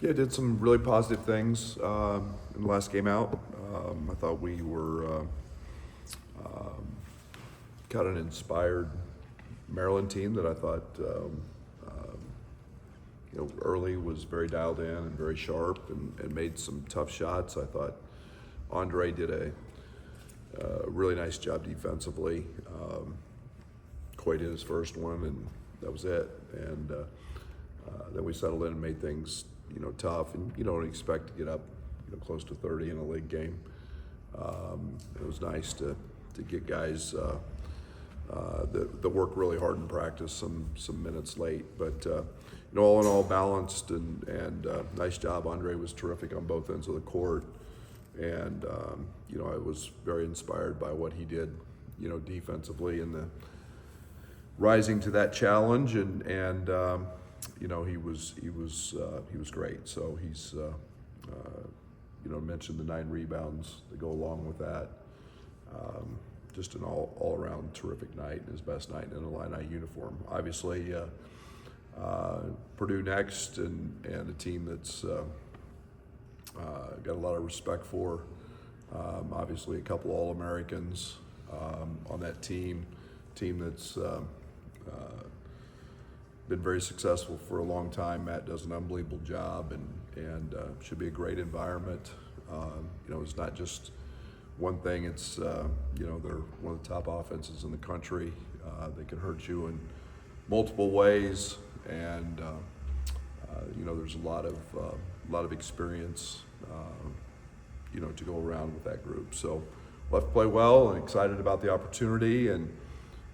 Yeah, did some really positive things in the last game out. I thought we were kind of an inspired Maryland team that I thought early was very dialed in and very sharp and made some tough shots. I thought Andre did a really nice job defensively. Coy did his first one, and that was it. And then we settled in and made things tough, and you don't expect to get up close to 30 in a league game. It was nice to get guys that work really hard in practice some minutes late, but all in all balanced and nice job. Andre was terrific on both ends of the court, and I was very inspired by what he did defensively and the rising to that challenge, and he was great. So he's mentioned the 9 rebounds that go along with that. Just an all around terrific night, and his best night in an Illini uniform. Obviously, Purdue next, and a team that's got a lot of respect for. Obviously, a couple All-Americans on that team that's been very successful for a long time. Matt does an unbelievable job, and should be a great environment. It's not just one thing. It's they're one of the top offenses in the country. They can hurt you in multiple ways, and there's a lot of experience to go around with that group. So we'll have to play well, and excited about the opportunity, and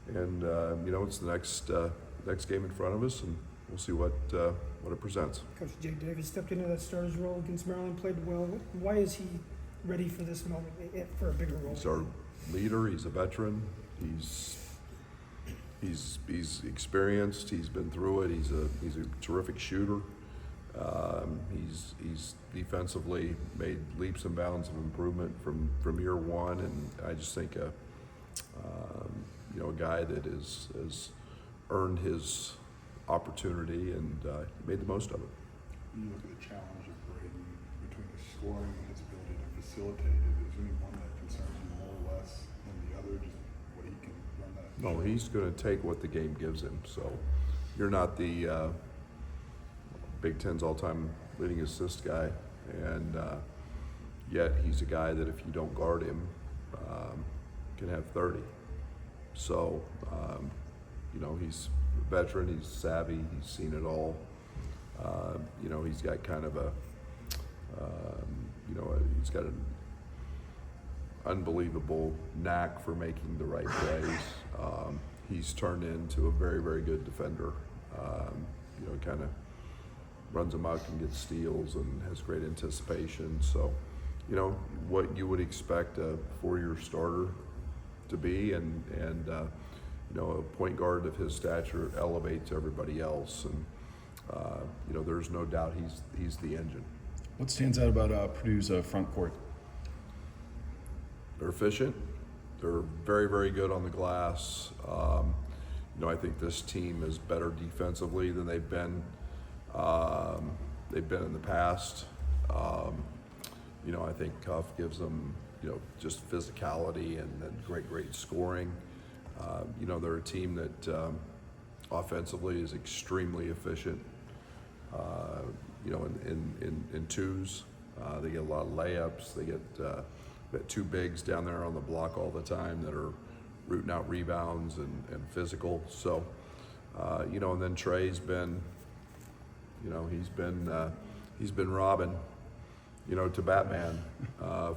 it's the next game in front of us, and we'll see what it presents. Coach Jake Davis stepped into that starter's role against Maryland, played well. Why is he ready for this moment, for a bigger role? He's our leader. He's a veteran. He's experienced. He's been through it. He's a terrific shooter. He's defensively made leaps and bounds of improvement from year one, and I just think a guy that has earned his opportunity and made the most of it. You look at the challenge of Braden between his scoring and his ability to facilitate it. Is there any one that concerns you more or less than the other? Just what he can run that? No, he's going to take what the game gives him. So you're not the Big Ten's all-time leading assist guy, and yet he's a guy that if you don't guard him, can have 30. So he's a veteran. He's savvy. He's seen it all. He's got kind of he's got an unbelievable knack for making the right plays. He's turned into a very, very good defender. Kind of runs amok and gets steals and has great anticipation. So, what you would expect a 4-year starter to be, and a point guard of his stature elevates everybody else, and there's no doubt he's the engine. What stands out about Purdue's front court? They're efficient. They're very, very good on the glass. I think this team is better defensively than they've been in the past. I think Cuff gives them just physicality and great scoring. They're a team that offensively is extremely efficient. In twos, they get a lot of layups. They get 2 bigs down there on the block all the time that are rooting out rebounds and physical. So, and then Trey's been, he's been Robin, to Batman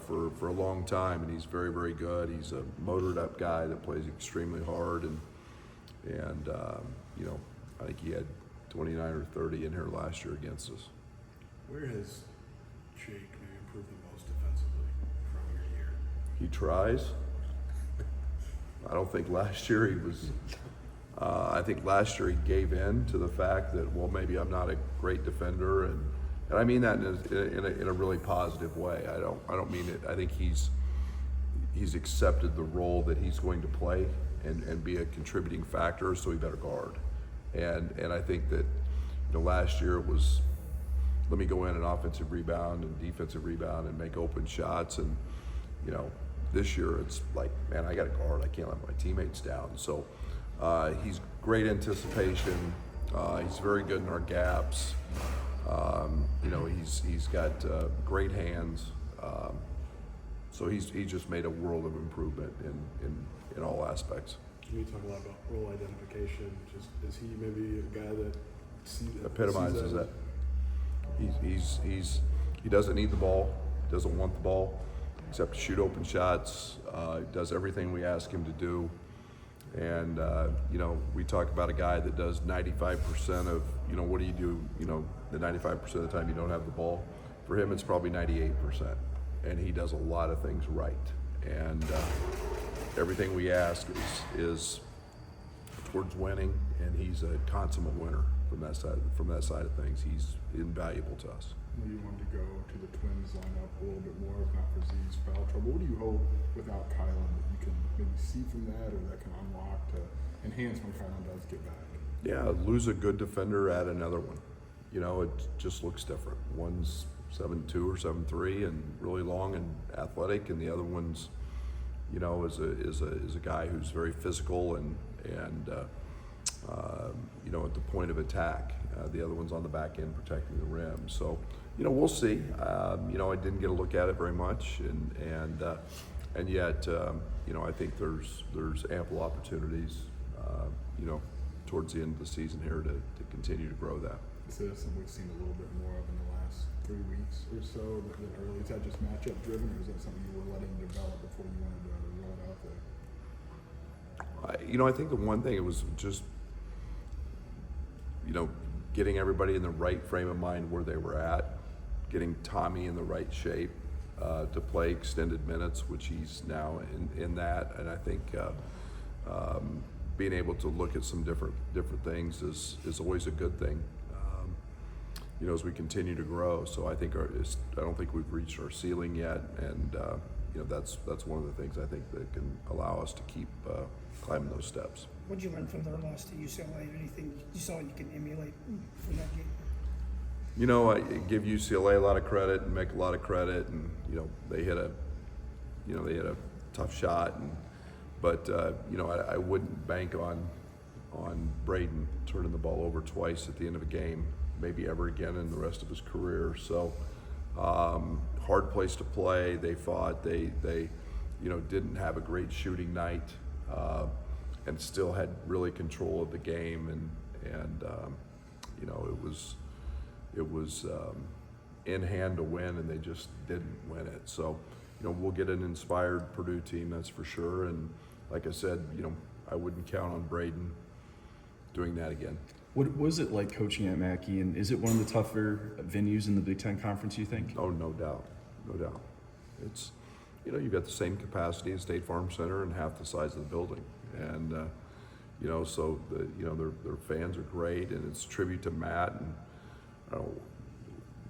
for a long time, and he's very, very good. He's a motored up guy that plays extremely hard, and I think he had 29 or 30 in here last year against us. Where has Jake maybe improved the most defensively from your year? He tries. I don't think last year he was. I think last year he gave in to the fact that, well, maybe I'm not a great defender, and I mean that in a really positive way. I don't mean it. I think he's accepted the role that he's going to play and be a contributing factor, so he better guard. And I think that last year it was let me go in an offensive rebound and defensive rebound and make open shots. And, you know, this year it's like, man, I got to guard. I can't let my teammates down. So he's great anticipation. He's very good in our gaps. You know, he's got great hands. So he just made a world of improvement in all aspects. You talk a lot about role identification. Just is he maybe a guy that Epitomizes that. He doesn't need the ball, doesn't want the ball, except to shoot open shots. He does everything we ask him to do. And, you know, we talk about a guy that does 95% of, you know, what do you do, you know, the 95% of the time you don't have the ball. For him, it's probably 98%. And he does a lot of things right. And everything we ask is towards winning, and he's a consummate winner from that side of things. He's invaluable to us. You wanted to go to the Twins lineup a little bit more, if not for Z's foul trouble. What do you hope without Kylin that you can maybe see from that, or that can unlock to enhance when Kylin does get back? Yeah, lose a good defender, add another one. You know, it just looks different. One's 7'2" or 7'3" and really long and athletic, and the other one's, you know, is a guy who's very physical and you know, at the point of attack. The other one's on the back end protecting the rim. So, you know, we'll see. You know, I didn't get a look at it very much, and yet, you know, I think there's ample opportunities, you know, towards the end of the season here to continue to grow that. Is this something we've seen a little bit more of in the last 3 weeks or so than early? Is that just matchup driven, or is that something you were letting develop before you wanted to roll it out there? You know, I think the one thing, it was just, you know, getting everybody in the right frame of mind where they were at, getting Tommy in the right shape to play extended minutes, which he's now in that, and I think being able to look at some different things is always a good thing. You know, as we continue to grow, so I think I don't think we've reached our ceiling yet, and you know, that's one of the things I think that can allow us to keep climbing those steps. What did you learn from their loss to UCLA? Anything you saw you can emulate from that game? You know, I give UCLA a lot of credit and make a lot of credit, and you know, they hit a tough shot, but you know, I wouldn't bank on Braden turning the ball over twice at the end of a game, maybe ever again in the rest of his career. So hard place to play. They fought. They you know, didn't have a great shooting night, and still had really control of the game, and you know, it was in hand to win, and they just didn't win it. So, you know, we'll get an inspired Purdue team, that's for sure. And like I said, you know, I wouldn't count on Braden doing that again. What was it like coaching at Mackey, and is it one of the tougher venues in the Big Ten Conference, you think? Oh, no doubt. It's, you know, you've got the same capacity as State Farm Center and half the size of the building. And, you know, so, you know, their fans are great, and it's a tribute to Matt, and, I don't know,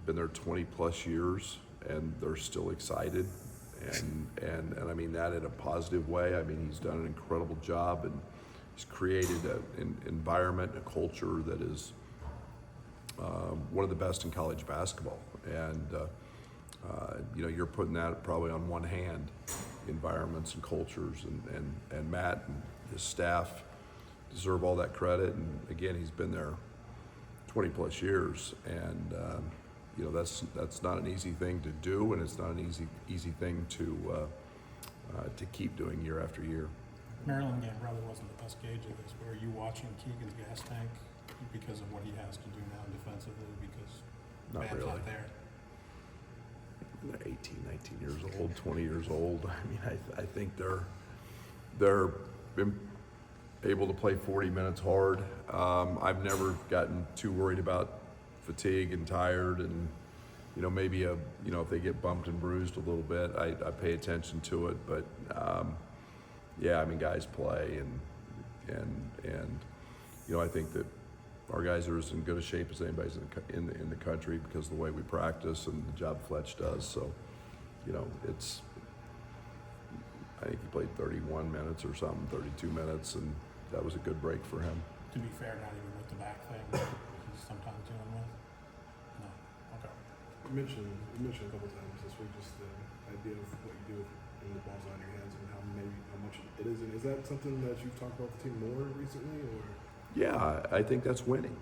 been there 20 plus years, and they're still excited. And I mean that in a positive way. I mean, he's done an incredible job, and he's created an environment, a culture that is one of the best in college basketball. And you know, you're putting that probably on one hand, environments and cultures, and Matt and his staff deserve all that credit. And again, he's been there 20 plus years, and you know, that's not an easy thing to do, and it's not an easy thing to keep doing year after year. Maryland game probably wasn't the best gauge of this. Were you watching Keegan's gas tank because of what he has to do now defensively, because Not Bam's really. not there? They're 18, 19 years old, 20 years old. I mean, I think they're been able to play 40 minutes hard. I've never gotten too worried about fatigue and tired, and you know, maybe you know, if they get bumped and bruised a little bit, I pay attention to it. But yeah, I mean, guys play, and you know, I think that our guys are as in good a shape as anybody's in the country because of the way we practice and the job Fletch does. So, you know, I think he played 31 minutes or something, 32 minutes, and that was a good break for him. To be fair, not even with the back thing, he's sometimes dealing with? No, okay. mentioned a couple times this week just the idea of what you do when the ball's out of your hands and how much it is. And is that something that you've talked about with the team more recently, or? Yeah, I think that's winning.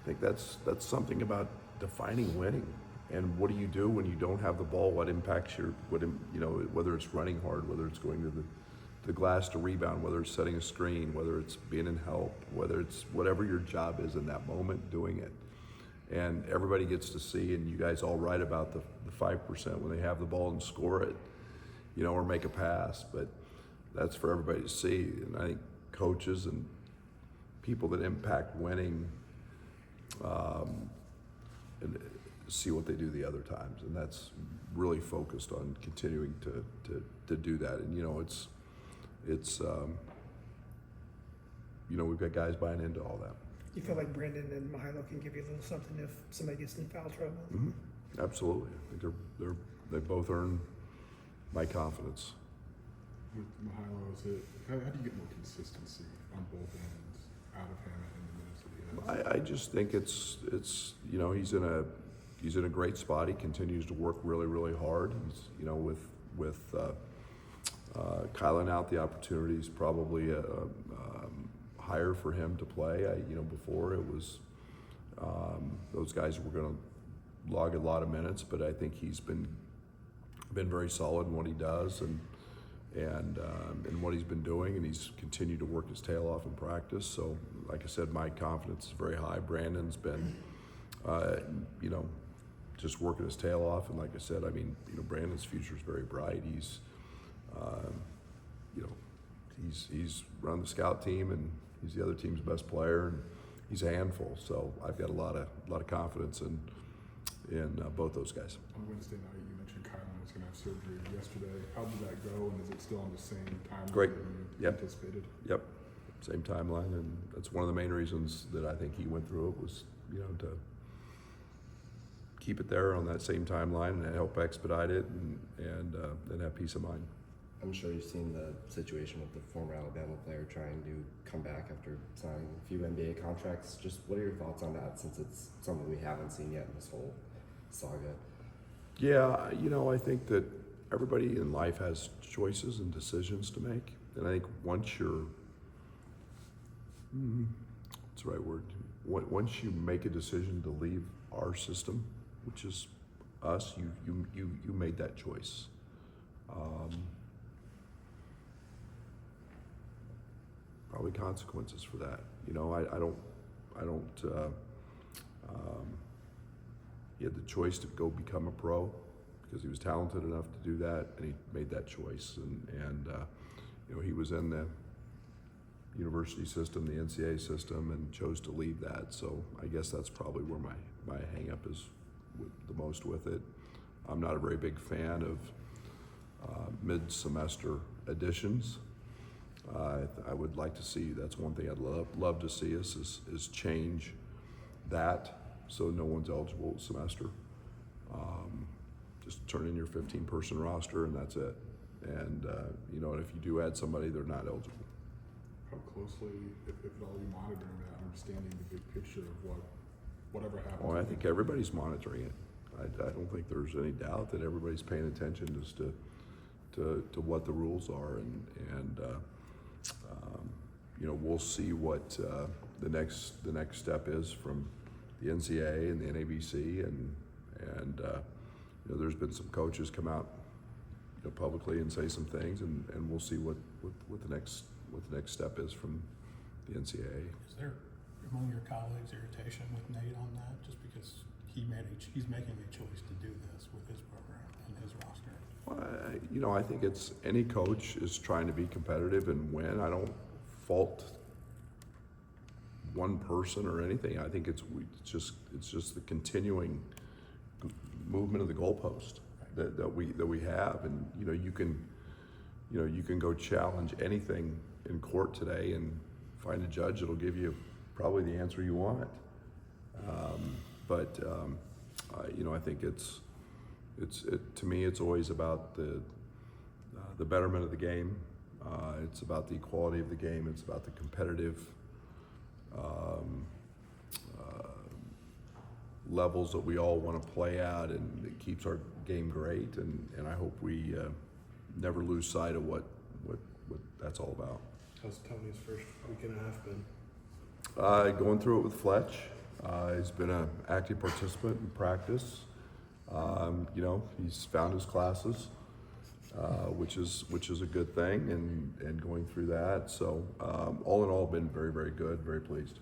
I think that's something about defining winning. And what do you do when you don't have the ball? What impacts whether it's running hard, whether it's going to the glass to rebound, whether it's setting a screen, whether it's being in help, whether it's whatever your job is in that moment, doing it. And everybody gets to see, and you guys all write about the 5% when they have the ball and score it, or make a pass. But that's for everybody to see. And I think coaches and people that impact winning and see what they do the other times. And that's really focused on continuing to do that. And, it's we've got guys buying into all that. You feel like Braden and Milo can give you a little something if somebody gets in foul trouble? Mm-hmm. Absolutely. I think they both earn my confidence. With Mihalo, how do you get more consistency on both ends out of him and the minutes that he has? I just think it's he's in a great spot. He continues to work really, really hard. He's with Kylin out, the opportunity is probably higher for him to play. Before it was those guys were going to log a lot of minutes, but I think he's been very solid in what he does and what he's been doing, and he's continued to work his tail off in practice. So, like I said, my confidence is very high. Brandon's been, just working his tail off, and like I said, Brandon's future is very bright. He's, he's run the scout team, and he's the other team's best player, and he's a handful. So I've got a lot of confidence in both those guys. On Wednesday night, you mentioned Kylin was going to have surgery yesterday. How did that go, and is it still on the same timeline Great. that you Yep. anticipated? Yep, same timeline, and that's one of the main reasons that I think he went through it was, to keep it there on that same timeline and help expedite it and have peace of mind. I'm sure you've seen the situation with the former Alabama player trying to come back after signing a few NBA contracts. Just what are your thoughts on that, since it's something we haven't seen yet in this whole saga? Yeah, I think that everybody in life has choices and decisions to make. And I think once you're, what's the right word? Once you make a decision to leave our system, which is us, you made that choice. Probably consequences for that. He had the choice to go become a pro because he was talented enough to do that, and he made that choice. And he was in the university system, the NCAA system, and chose to leave that. So I guess that's probably where my hang up is the most with it. I'm not a very big fan of mid-semester additions. I would like to see, that's one thing I'd love to see is change that so no one's eligible semester. Just turn in your 15-person roster and that's it. And if you do add somebody, they're not eligible. How closely, if at all, are you monitoring that, understanding the big picture of whatever happens? Well, I think everybody's monitoring it. I don't think there's any doubt that everybody's paying attention as to what the rules are, and we'll see what the next step is from the NCAA and the NABC, and there's been some coaches come out publicly and say some things, and we'll see what the next step is from the NCAA. Is there among your colleagues irritation with Nate on that, just because he's making a choice to do this with his program and his roster? Well, I think it's any coach is trying to be competitive and win. I don't fault one person or anything. I think it's just the continuing movement of the goalpost that we have, and you can go challenge anything in court today and find a judge that'll give you probably the answer you want. I think to me it's always about the betterment of the game. It's about the equality of the game. It's about the competitive levels that we all want to play at, and it keeps our game great. And I hope we never lose sight of what that's all about. How's Tony's first week and a half been? Going through it with Fletch. He's been an active participant in practice. You know, he's found his classes, which is a good thing, and going through that. So all in all, been very, very good, very pleased.